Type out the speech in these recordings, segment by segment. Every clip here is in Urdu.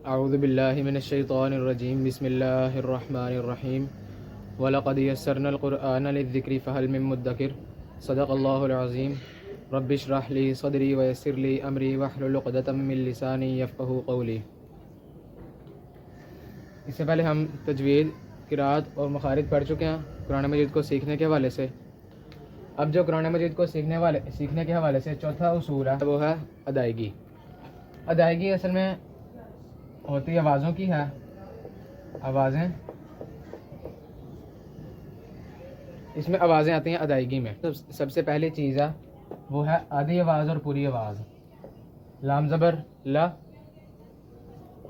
اعوذ باللہ من الشیطان الرجیم بسم اللہ الرحمن الرحیم وَلَقَدْ يَسَّرْنَا الْقُرْآنَ لِلذِّكْرِ فَهَلْ مِن مُّدَّكِرٍ صدق اللہ العظیم رب اشرح لی صدری ویسر لی امری واحلل عقدۃ من لسانی یفقہوا قولی۔ اس سے پہلے ہم تجوید، قرأت اور مخارج پڑھ چکے ہیں قرآن مجید کو سیکھنے کے حوالے سے۔ اب جو قرآن مجید کو سیکھنے کے حوالے سے چوتھا اصول ہے وہ ہے ادائیگی۔ ادائیگی اصل میں ہوتی آوازوں کی ہے۔ آوازیں، اس میں آوازیں آتی ہیں ادائیگی میں۔ سب سے پہلی چیز ہے وہ ہے آدھی آواز اور پوری آواز۔ لام زبر لا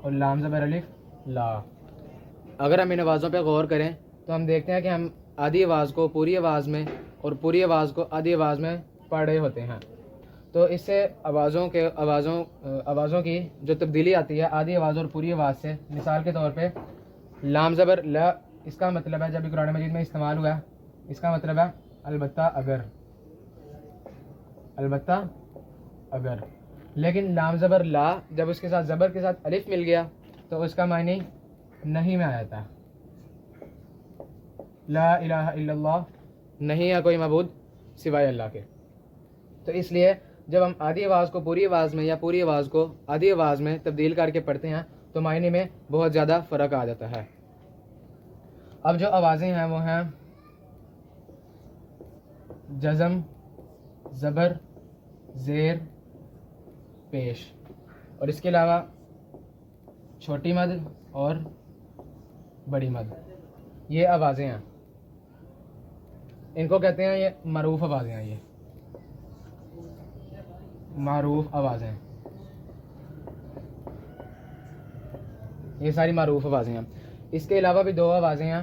اور لام زبر الف لا۔ اگر ہم ان آوازوں پہ غور کریں تو ہم دیکھتے ہیں کہ ہم آدھی آواز کو پوری آواز میں اور پوری آواز کو آدھی آواز میں پڑھ رہے ہوتے ہیں، تو اس سے آوازوں کی جو تبدیلی آتی ہے آدھی آواز اور پوری آواز سے، مثال کے طور پہ لام زبر لا، اس کا مطلب ہے جب قرآن مجید میں استعمال ہوا ہے اس کا مطلب ہے البتہ اگر، البتہ اگر۔ لیکن لام زبر لا جب اس کے ساتھ زبر کے ساتھ الف مل گیا تو اس کا معنی نہیں میں آ جاتا۔ لا الہ الا اللہ، نہیں ہے کوئی معبود سوائے اللہ کے۔ تو اس لیے جب ہم آدھی آواز کو پوری آواز میں یا پوری آواز کو آدھی آواز میں تبدیل کر کے پڑھتے ہیں تو معنی میں بہت زیادہ فرق آ جاتا ہے۔ اب جو آوازیں ہیں وہ ہیں جزم، زبر، زیر، پیش، اور اس کے علاوہ چھوٹی مد اور بڑی مد، یہ آوازیں ہیں۔ ان کو کہتے ہیں یہ معروف آوازیں ہیں، یہ معروف آوازیں، یہ ساری معروف آوازیں ہیں۔ اس کے علاوہ بھی دو آوازیں ہیں،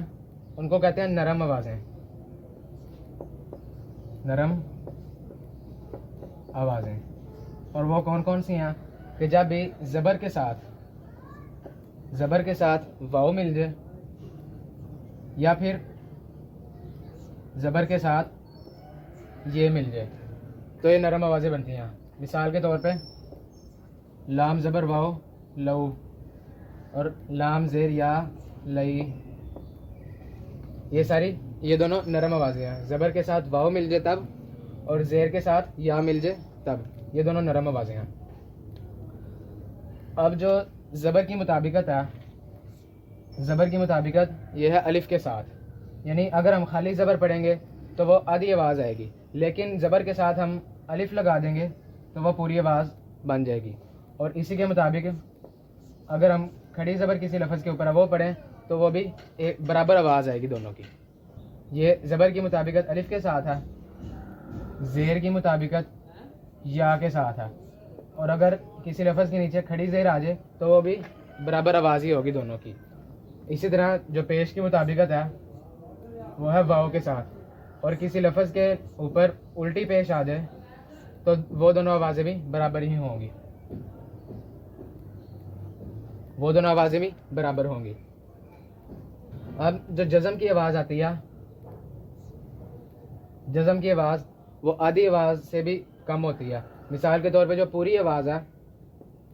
ان کو کہتے ہیں نرم آوازیں، نرم آوازیں۔ اور وہ کون کون سی ہیں کہ جب بھی زبر کے ساتھ واؤ مل جائے یا پھر زبر کے ساتھ یہ مل جائے تو یہ نرم آوازیں بنتی ہیں۔ مثال کے طور پہ لام زبر واؤ لو، اور لام زیر یا لئی، یہ دونوں نرم آوازیں ہیں۔ زبر کے ساتھ واؤ مل جائے تب اور زیر کے ساتھ یا مل جائے تب، یہ دونوں نرم آوازیں ہیں۔ اب جو زبر کی مطابقت ہے، زبر کی مطابقت یہ ہے الف کے ساتھ، یعنی اگر ہم خالی زبر پڑھیں گے تو وہ آدھی آواز آئے گی، لیکن زبر کے ساتھ ہم الف لگا دیں گے تو وہ پوری آواز بن جائے گی۔ اور اسی کے مطابق اگر ہم کھڑی زبر کسی لفظ کے اوپر وہ پڑھیں تو وہ بھی ایک برابر آواز آئے گی دونوں کی۔ یہ زبر کی مطابقت الف کے ساتھ ہے، زیر کی مطابقت یا کے ساتھ ہے، اور اگر کسی لفظ کے نیچے کھڑی زیر آ جائے تو وہ بھی برابر آواز ہی ہوگی دونوں کی۔ اسی طرح جو پیش کی مطابقت ہے وہ ہے واؤ کے ساتھ، اور کسی لفظ کے اوپر الٹی پیش آ جائے تو وہ دونوں آوازیں بھی برابر ہی ہوں گی، وہ دونوں آوازیں بھی برابر ہوں گی۔ اب جو جزم کی آواز آتی ہے، جزم کی آواز وہ آدھی آواز سے بھی کم ہوتی ہے۔ مثال کے طور پہ جو پوری آواز ہے،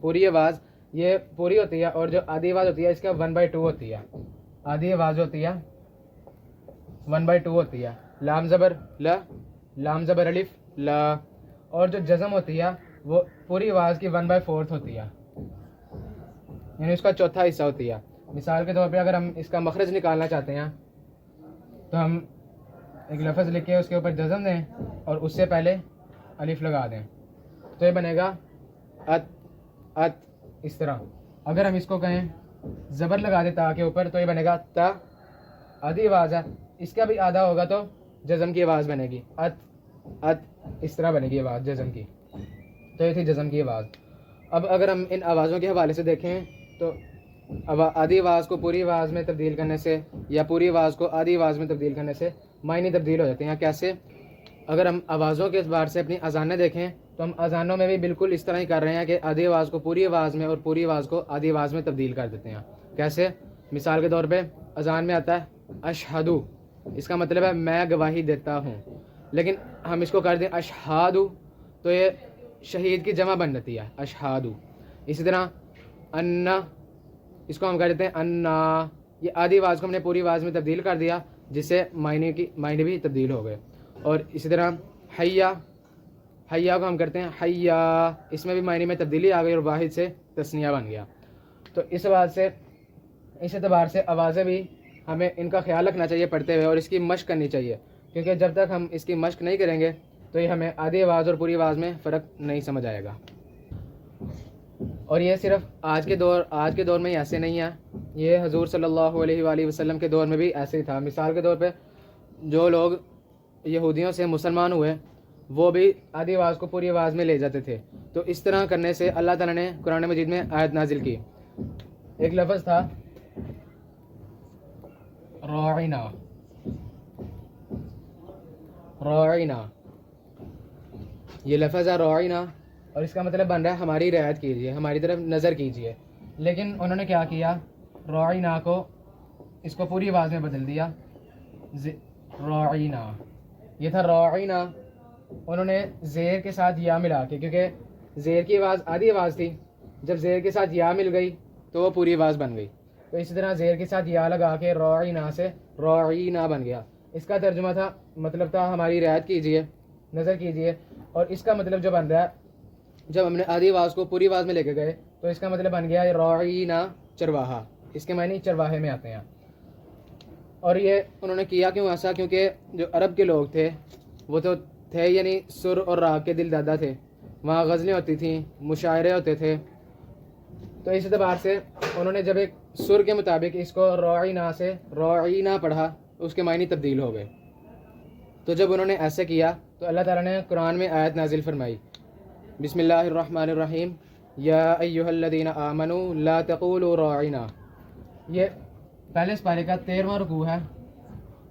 پوری آواز یہ پوری ہوتی ہے، اور جو آدھی آواز ہوتی ہے اس کا 1/2 ہوتی ہے۔ آدھی آواز ہوتی ہے 1/2 ہوتی ہے، لام زبر لا، لام زبر الف لا، اور جو جزم ہوتی ہے وہ پوری آواز کی 1/4 ہوتی ہے، یعنی اس کا چوتھا حصہ ہوتی ہے۔ مثال کے طور پہ اگر ہم اس کا مخرج نکالنا چاہتے ہیں تو ہم ایک لفظ لکھ کے اس کے اوپر جزم دیں اور اس سے پہلے الف لگا دیں تو یہ بنے گا ات، ات، اس طرح۔ اگر ہم اس کو کہیں زبر لگا دیں تا کے اوپر تو یہ بنے گا تا، آدھی آواز ہے، اس کا بھی آدھا ہوگا تو جزم کی آواز بنے گی ات، ات، اس طرح بنے گی آواز جزم کی۔ تو یہ تھی جزم کی آواز۔ اب اگر ہم ان آوازوں کے حوالے سے دیکھیں تو آدھی آواز کو پوری آواز میں تبدیل کرنے سے یا پوری آواز کو آدھی آواز میں تبدیل کرنے سے معنی تبدیل ہو جاتے ہیں۔ کیسے؟ اگر ہم آوازوں کے اعتبار سے اپنی اذانیں دیکھیں تو ہم اذانوں میں بھی بالکل اس طرح ہی کر رہے ہیں کہ آدھی آواز کو پوری آواز میں اور پوری آواز کو آدھی آواز میں تبدیل کر دیتے ہیں۔ کیسے؟ مثال کے طور پہ اذان میں آتا ہے اشہدو، اس کا مطلب ہے میں گواہی دیتا ہوں، لیکن ہم اس کو کر دیں اشہادو تو یہ شہید کی جمع بن جاتی ہے اشہادو۔ اسی طرح انا اس کو ہم کہہ دیتے ہیں انا. یہ آدھی آواز کو ہم نے پوری آواز میں تبدیل کر دیا جس سے معنی بھی تبدیل ہو گئے. اور اسی طرح حیا, حیا کو ہم کرتے ہیں حیا, اس میں بھی معنی میں تبدیلی آ گئی اور واحد سے تثنیہ بن گیا. تو اس اعتبار سے آوازیں بھی ہمیں ان کا خیال رکھنا چاہیے پڑھتے ہوئے, اور اس کی مشق کرنی چاہیے, کیونکہ جب تک ہم اس کی مشق نہیں کریں گے تو یہ ہمیں آدھی آواز اور پوری آواز میں فرق نہیں سمجھ آئے گا. اور یہ صرف آج کے دور میں ہی ایسے نہیں ہے, یہ حضور صلی اللہ علیہ وآلہ وسلم کے دور میں بھی ایسے ہی تھا. مثال کے طور پہ جو لوگ یہودیوں سے مسلمان ہوئے وہ بھی آدھی آواز کو پوری آواز میں لے جاتے تھے. تو اس طرح کرنے سے اللہ تعالیٰ نے قرآن مجید میں آیت نازل کی. ایک لفظ تھا راعنا, راعنا, یہ لفظ ہے راعنا, اور اس کا مطلب بن رہا ہے ہماری رعایت کیجیے, ہماری طرف نظر کیجیے. لیکن انہوں نے کیا کیا, راعنا کو اس کو پوری آواز میں بدل دیا راعنا. یہ تھا راعنا, انہوں نے زیر کے ساتھ یا ملا کے, کیونکہ زیر کی آواز آدھی آواز تھی, جب زیر کے ساتھ یا مل گئی تو وہ پوری آواز بن گئی. تو اسی طرح زیر کے ساتھ یا لگا کے راعنا سے راعینا بن گیا. اس کا ترجمہ تھا, مطلب تھا ہماری رعایت کیجیے, نظر کیجیے. اور اس کا مطلب جو بن رہا ہے, جب ہم نے آدھی آواز کو پوری آواز میں لے کے گئے تو اس کا مطلب بن گیا راعینا چرواہا. اس کے معنی چرواہے میں آتے ہیں. اور یہ انہوں نے کیا کیوں ایسا, کیونکہ جو عرب کے لوگ تھے وہ تو تھے یعنی سر اور راگ کے دل دادا تھے, وہاں غزلیں ہوتی تھیں, مشاعرے ہوتے تھے. تو اس اعتبار سے انہوں نے جب ایک سر کے مطابق اس کو راعینا سے راعینا پڑھا, اس کے معنی تبدیل ہو گئے. تو جب انہوں نے ایسے کیا تو اللہ تعالیٰ نے قرآن میں آیت نازل فرمائی, بسم اللہ الرحمن الرحیم, یا ایہا الذین آمنوا لا تقولوا راعینا. یہ پہلے سپارے کا 13واں رکوع ہے,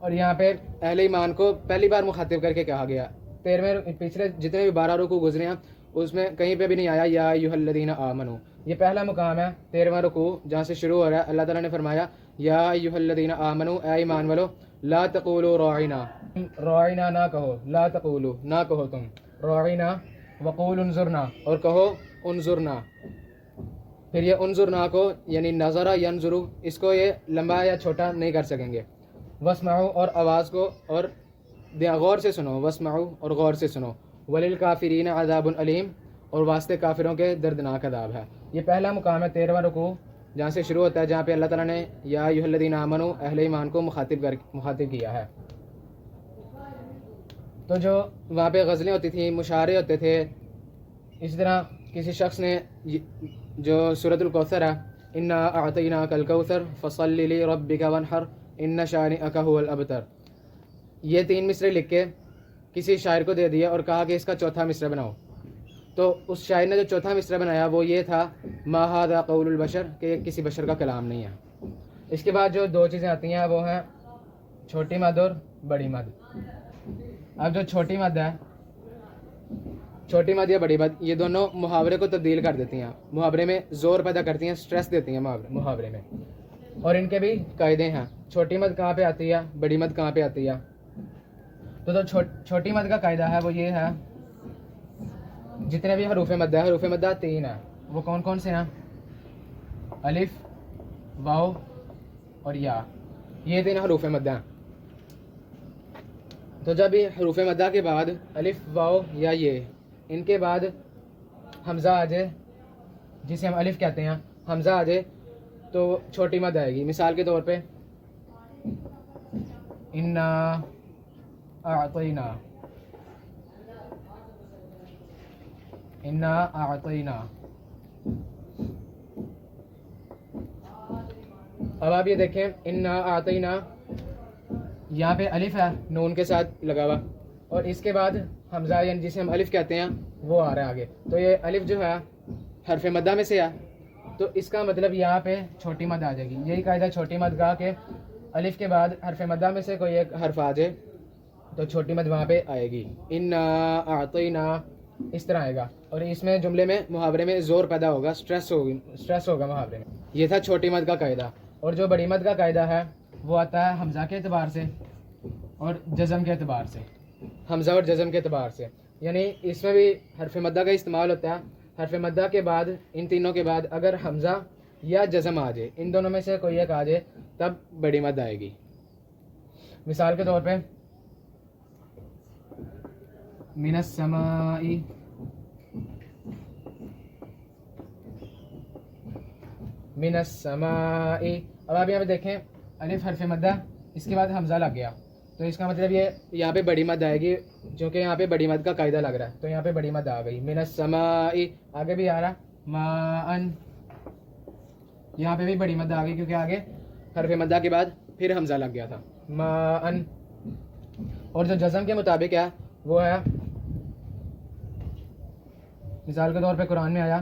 اور یہاں پہ اہل ایمان کو پہلی بار مخاطب کر کے کہا گیا. 13ویں پچھلے جتنے بھی 12 رکوع گزرے ہیں اس میں کہیں پہ بھی نہیں آیا یا ایھا الذین آمنوا. یہ پہلا مقام ہے 13واں رکوع جہاں سے شروع ہو رہا ہے. اللہ تعالیٰ نے فرمایا یا ایھا الذین آمنوا, اے ایمان والو, لا تقولوا راعینا, راعینا نہ کہو, لا تقولوا نہ کہو تم, راعینا, وقولوا انظرنا, اور کہو انظرنا. پھر یہ انظرنا کو یعنی نظرہ ینظرو, اس کو یہ لمبا یا چھوٹا نہیں کر سکیں گے. واسمعوا, اور آواز کو اور غور سے سنو, واسمعوا اور غور سے سنو. وللکافرین عذاب علیم, اور واسطے کافروں کے دردناک عذاب ہے. یہ پہلا مقام ہے 13واں رکوع جہاں سے شروع ہوتا ہے, جہاں پہ اللہ تعالیٰ نے یا ایھا الذین آمنوا اہل ایمان کو مخاطب کیا ہے. تو جو وہاں پہ غزلیں ہوتی تھیں, مشاعرے ہوتے تھے, اسی طرح کسی شخص نے جو سورۃ الکوثر ہے, انا اعطیناک الکوثر فصل لربک وانحر ان شانئک هو الابتر, یہ 3 مصرے لکھ کے کسی شاعر کو دے دیا اور کہا کہ اس کا چوتھا مصرع بناؤ. تو اس شاعر نے جو چوتھا مصرع بنایا وہ یہ تھا ما ھذا قول البشر, کہ یہ کسی بشر کا کلام نہیں ہے. اس کے بعد جو 2 چیزیں آتی ہیں وہ ہیں چھوٹی مد اور بڑی مد. اب جو چھوٹی مد ہے, چھوٹی مد یا بڑی مد, یہ دونوں محاورے کو تبدیل کر دیتی ہیں, محاورے میں زور پیدا کرتی ہیں, سٹریس دیتی ہیں محاورے میں, اور ان کے بھی قاعدے ہیں. چھوٹی مد کہاں پہ آتی ہے, بڑی مد کہاں پہ آتی ہے. تو چھوٹی مد کا قاعدہ ہے وہ یہ ہے, جتنے بھی حروف مدہ ہے, حروف مدہ 3 ہیں, وہ کون کون سے ہیں, الف, واو اور یا, یہ 3 حروف مدہ ہیں. تو جب یہ حروف مدہ کے بعد الف, واو یا یہ, ان کے بعد حمزہ آ جائے, جسے ہم الف کہتے ہیں, حمزہ آ جائے تو چھوٹی مد آئے گی. مثال کے طور پہ انا اعطینا, انا اعطینا. اب آپ یہ دیکھیں, انا اعطینا, یہاں پہ الف ہے نون کے ساتھ لگا ہوا, اور اس کے بعد حمزہ یعنی جسے ہم الف کہتے ہیں وہ آ رہا ہے آگے. تو یہ الف جو ہے حرف مدہ میں سے ہے, تو اس کا مطلب یہاں پہ چھوٹی مد آ جائے گی. یہی قاعدہ چھوٹی مد کا کہ الف کے بعد حرف مدہ میں سے کوئی ایک حرف آ جائے تو چھوٹی مد وہاں پہ آئے گی. انا اعطینا اس طرح آئے گا, اور اس میں جملے میں محاورے میں زور پیدا ہوگا, سٹریس ہوگا محاورے میں. یہ تھا چھوٹی مد کا قاعدہ. اور جو بڑی مد کا قاعدہ ہے وہ آتا ہے حمزہ کے اعتبار سے اور جزم کے اعتبار سے, حمزہ اور جزم کے اعتبار سے. یعنی اس میں بھی حرف مدہ کا استعمال ہوتا ہے. حرف مدہ کے بعد, ان تینوں کے بعد اگر حمزہ یا جزم آ جائے, ان دونوں میں سے کوئی ایک آ جائے تب بڑی مد آئے گی. مثال کے طور پہ من السماء, من السماء. اب آپ یہاں پہ دیکھیں الف حرف مدہ, اس کے بعد حمزہ لگ گیا, تو اس کا مطلب یہ یہاں پہ بڑی مد آئے گی, چونکہ یہاں پہ بڑی مد کا قاعدہ لگ رہا ہے, تو یہاں پہ بڑی مد آ گئی. من السماء, آگے بھی آ رہا ماء, یہاں پہ بھی بڑی مد آ گئی کیونکہ آگے حرف مدہ کے بعد پھر حمزہ لگ گیا تھا, ماء. اور جو جزم کے مطابق ہے وہ ہے, مثال کے طور پہ قرآن میں آیا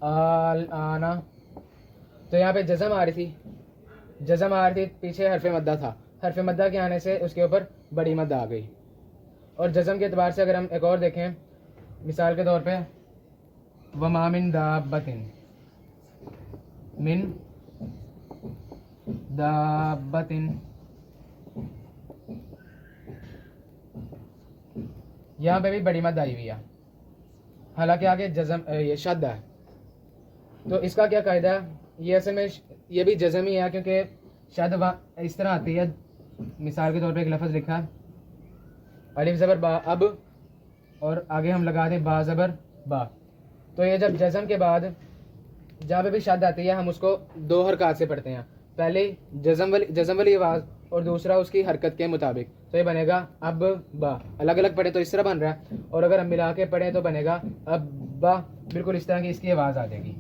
آنا, تو یہاں پہ جزم آ رہی تھی, جزم آ رہی تھی, پیچھے حرف مدہ تھا, حرف مدہ کے آنے سے اس کے اوپر بڑی مد آ گئی. اور جزم کے اعتبار سے اگر ہم ایک اور دیکھیں, مثال کے طور پہ وما من دابۃ, من دابۃ, یہاں پہ بھی بڑی مد آئی ہوئی ہے, حالانکہ آگے جزم یہ شد ہے. تو اس کا کیا قاعدہ ہے, یہ اصل میں یہ بھی جزم ہی ہے, کیونکہ شد اس طرح آتی ہے. مثال کے طور پہ ایک لفظ لکھا الف زبر با اب, اور آگے ہم لگا دیں با زبر با, تو یہ جب جزم کے بعد جہاں پہ بھی شد آتی ہے ہم اس کو دو حرکات سے پڑھتے ہیں, پہلے جزم والی آواز اور دوسرا اس کی حرکت کے مطابق, تو یہ بنے گا اب با. الگ الگ پڑھیں تو اس طرح بن رہا ہے, اور اگر ہم ملا کے پڑھیں تو بنے گا اب با, بالکل اس طرح کی اس کی آواز آ جائے گی,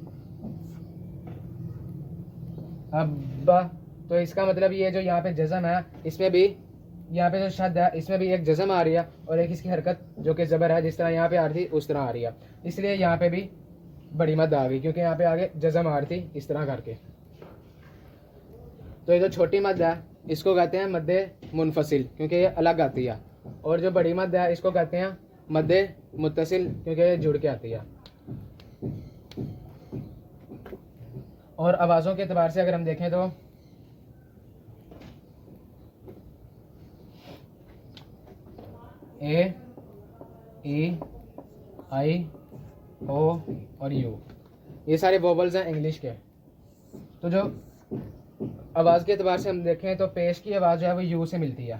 اب با. تو اس کا مطلب یہ جو یہاں پہ جزم ہے اس میں بھی, یہاں پہ جو شد ہے اس میں بھی ایک جزم آ رہی ہے اور ایک اس کی حرکت جو کہ زبر ہے, جس طرح یہاں پہ آ رہی تھی اس طرح آ رہی ہے, اس لیے یہاں پہ بھی بڑی مد آ گئی کیونکہ یہاں پہ آگے جزم آ رہی تھی اس طرح کر کے. تو یہ جو چھوٹی مد ہے اس کو کہتے ہیں مد منفصل کیونکہ یہ الگ آتی ہے, اور جو بڑی مد ہے اس کو کہتے ہیں مد متصل کیونکہ یہ جڑ کے آتی ہے. اور آوازوں کے اعتبار سے اگر ہم دیکھیں تو اے, ای, آئی, او اور یو, یہ سارے ووبلز ہیں انگلش کے. تو جو آواز کے اعتبار سے ہم دیکھیں تو پیش کی آواز جو ہے وہ یو سے ملتی ہے,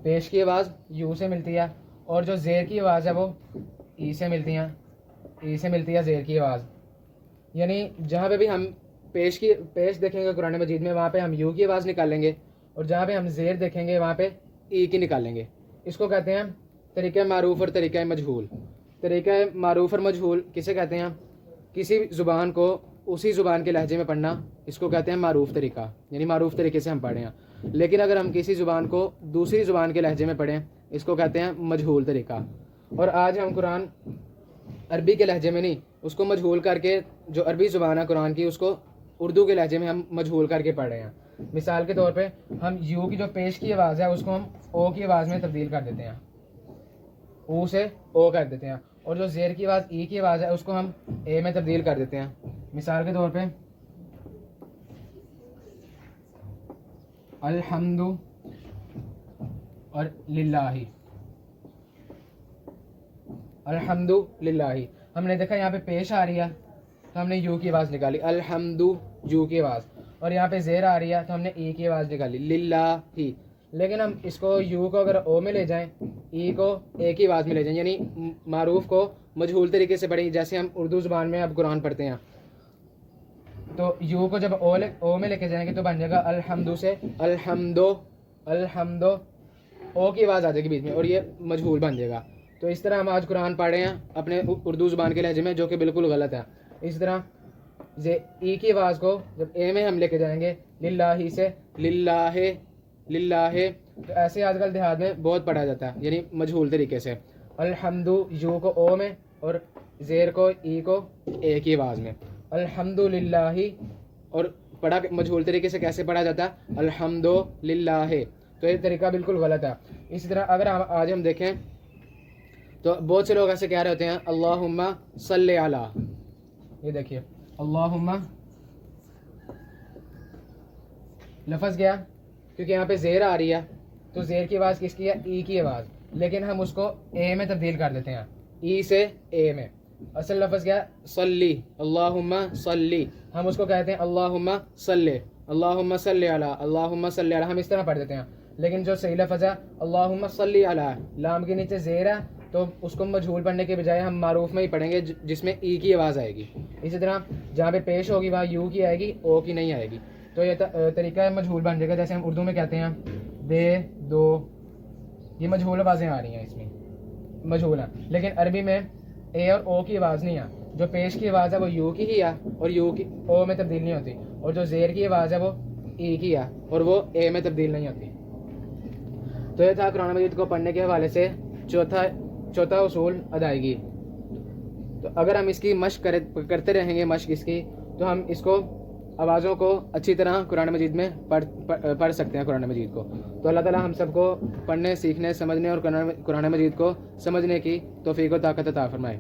پیش کی آواز یو سے ملتی ہے, اور جو زیر کی آواز ہے وہ ای سے ملتی ہیں, ای سے ملتی ہے زیر کی آواز. یعنی جہاں پہ بھی ہم پیش دیکھیں گے قرآن مجید میں وہاں پہ ہم یو کی آواز نکالیں گے, اور جہاں پہ ہم زیر دیکھیں گے وہاں پہ ای کی نکالیں گے. اس کو کہتے ہیں طریقہ معروف اور طریقہ مجہول. طریقہ معروف اور مجہول کسے کہتے ہیں, کسی زبان کو اسی زبان کے لہجے میں پڑھنا, اس کو کہتے ہیں معروف طریقہ, یعنی معروف طریقے سے ہم پڑھیں ہیں. لیکن اگر ہم کسی زبان کو دوسری زبان کے لہجے میں پڑھیں اس کو کہتے ہیں مجہول طریقہ. اور آج ہم قرآن عربی کے لہجے میں نہیں, اس کو مجہول کر کے, جو عربی زبان ہے قرآن کی اس کو اردو کے لہجے میں ہم مجہول کر کے پڑھ رہے ہیں. مثال کے طور پہ ہم یو کی جو پیش کی آواز ہے اس کو ہم او کی آواز میں تبدیل کر دیتے ہیں, او سے او کر دیتے ہیں, اور جو زیر کی آواز ای کی آواز ہے اس کو ہم اے میں تبدیل کر دیتے ہیں. مثال کے طور پہ الحمد اور للہ, الحمد للہ, ہم نے دیکھا یہاں پہ پیش آ رہی ہے تو ہم نے یو کی آواز نکالی الحمد, یو کی آواز, اور یہاں پہ زیر آ رہی ہے تو ہم نے ای کی آواز نکالی للہ ہی. لیکن ہم اس کو یو کو اگر او میں لے جائیں, ای کو اے کی آواز میں لے جائیں, یعنی معروف کو مجہول طریقے سے پڑھیں جیسے ہم اردو زبان میں اب قرآن پڑھتے ہیں, تو یو کو جب او میں لے کے جائیں گے تو بن جائے گا الحمدو سے الحمدو, او کی آواز آ جائے گی بیچ میں اور یہ مجہول بن جائے گا. تو اس طرح ہم آج قرآن پڑھ رہے ہیں اپنے اردو زبان کے لہجے میں, جو کہ بالکل غلط ہے. اس طرح ای کی آواز کو جب اے میں ہم لے کے جائیں گے للہ سے للہ, تو ایسے آج کل دیہات میں بہت پڑھا جاتا ہے, یعنی مجہول طریقے سے. الحمدو یو کو او میں اور زیر کو ای کو اے کی آواز میں, الحمد للہ, اور پڑھا مجہول طریقے سے کیسے پڑھا جاتا ہے الحمد للہ, تو یہ طریقہ بالکل غلط ہے. اسی طرح اگر آج ہم دیکھیں تو بہت سے لوگ ایسے کہہ رہے ہوتے ہیں اللہم صلی علی, یہ دیکھیے اللہم لفظ گیا کیونکہ یہاں پہ زیر آ رہی ہے, تو زیر کی آواز کس کی ہے, ای کی آواز, لیکن ہم اس کو اے میں تبدیل کر دیتے ہیں, ای سے اے میں. اصل لفظ کیا ہے؟ صلی، اللہم صلی. ہم اس کو کہتے ہیں اللہم صلی، اللہم صلی علی، اللہم صلی علی. ہم اس طرح پڑھ دیتے ہیں. لیکن جو صحیح لفظ ہے اللہم صلی علی، لام کے نیچے زیر ہے، تو اس کو مجہول پڑھنے کے بجائے ہم معروف میں ہی پڑھیں گے جس میں ای کی آواز آئے گی. اسی طرح جہاں پہ پیش ہوگی وہاں یو کی آئے گی، او کی نہیں آئے گی. تو یہ طریقہ مجہول بن جائے گا. جیسے ہم اردو میں کہتے ہیں دے دو، یہ مجہول آوازیں آ رہی ہیں، اس میں مجہول ہیں. لیکن عربی میں اے اور او کی آواز نہیں ہے. جو پیش کی آواز ہے وہ یو کی ہی ہے اور یو کی او میں تبدیل نہیں ہوتی. اور جو زیر کی آواز ہے وہ ای کی ہے اور وہ اے میں تبدیل نہیں ہوتی. تو یہ تھا قرآن مجید کو پڑھنے کے حوالے سے چوتھا اصول ادائیگی. تو اگر ہم اس کی مشق کرتے رہیں گے، مشق اس کی، تو ہم اس کو آوازوں کو اچھی طرح قرآن مجید میں پڑھ سکتے ہیں قرآن مجید کو. تو اللہ تعالیٰ ہم سب کو پڑھنے، سیکھنے، سمجھنے اور قرآن مجید کو سمجھنے کی توفیق و طاقت عطا فرمائے.